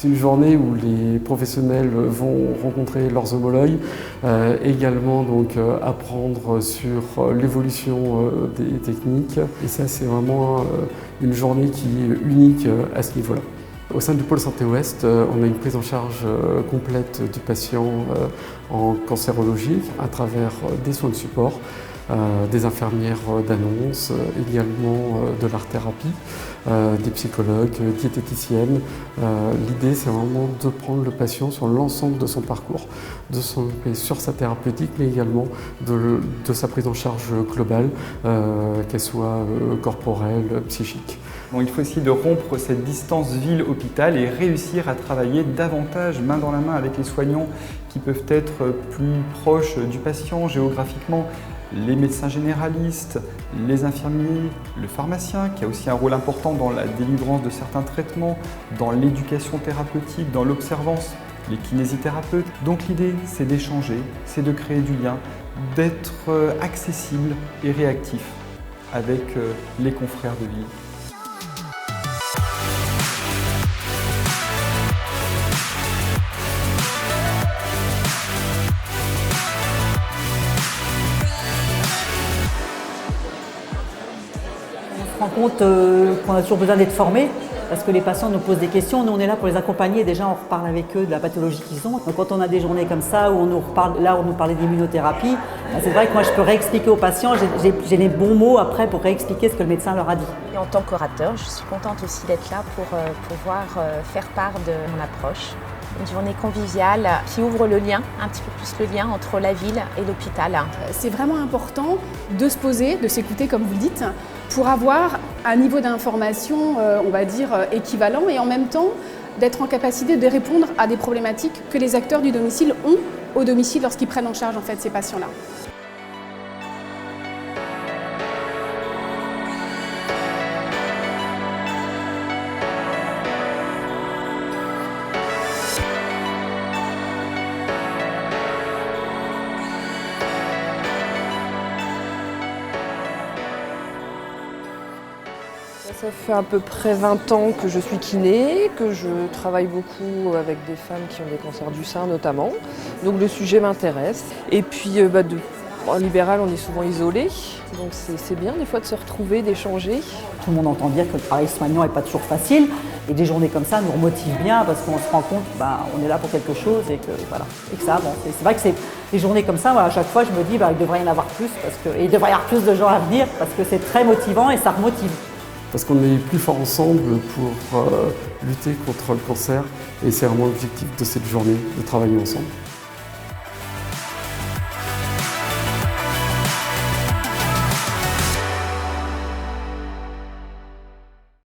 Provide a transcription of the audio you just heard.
C'est une journée où les professionnels vont rencontrer leurs homologues, également donc apprendre sur l'évolution des techniques. Et ça, c'est vraiment une journée qui est unique à ce niveau-là. Au sein du pôle Santé Ouest, on a une prise en charge complète du patient en cancérologie à travers des soins de support, des infirmières d'annonce, également de l'art-thérapie, des psychologues, diététiciennes. L'idée, c'est vraiment de prendre le patient sur l'ensemble de son parcours, de s'occuper sur sa thérapeutique, mais également de sa prise en charge globale, qu'elle soit corporelle, psychique. Bon, il faut essayer de rompre cette distance ville-hôpital et réussir à travailler davantage main dans la main avec les soignants qui peuvent être plus proches du patient géographiquement, les médecins généralistes, les infirmiers, le pharmacien qui a aussi un rôle important dans la délivrance de certains traitements, dans l'éducation thérapeutique, dans l'observance, les kinésithérapeutes. Donc l'idée, c'est d'échanger, c'est de créer du lien, d'être accessible et réactif avec les confrères de ville. On se rend compte qu'on a toujours besoin d'être formé parce que les patients nous posent des questions. Nous, on est là pour les accompagner. Déjà, on reparle avec eux de la pathologie qu'ils ont. Donc, quand on a des journées comme ça où on nous parlait d'immunothérapie, c'est vrai que moi, je peux réexpliquer aux patients. J'ai les bons mots après pour réexpliquer ce que le médecin leur a dit. Et en tant qu'orateur, je suis contente aussi d'être là pour pouvoir faire part de mon approche. Une journée conviviale qui ouvre le lien, un petit peu plus le lien entre la ville et l'hôpital. C'est vraiment important de se poser, de s'écouter comme vous le dites, pour avoir un niveau d'information, on va dire, équivalent et en même temps d'être en capacité de répondre à des problématiques que les acteurs du domicile ont au domicile lorsqu'ils prennent en charge en fait, ces patients-là. Ça fait à peu près 20 ans que je suis kiné, que je travaille beaucoup avec des femmes qui ont des cancers du sein notamment. Donc le sujet m'intéresse. Et puis en libéral, on est souvent isolé. Donc c'est bien des fois de se retrouver, d'échanger. Tout le monde entend dire que le travail soignant n'est pas toujours facile. Et des journées comme ça nous remotivent bien parce qu'on se rend compte qu'on est là pour quelque chose et que voilà. Et que ça, c'est vrai que c'est des journées comme ça, à chaque fois je me dis il devrait y en avoir plus et il devrait y avoir plus de gens à venir parce que c'est très motivant et ça remotive. Parce qu'on est plus fort ensemble pour lutter contre le cancer et c'est vraiment l'objectif de cette journée, de travailler ensemble.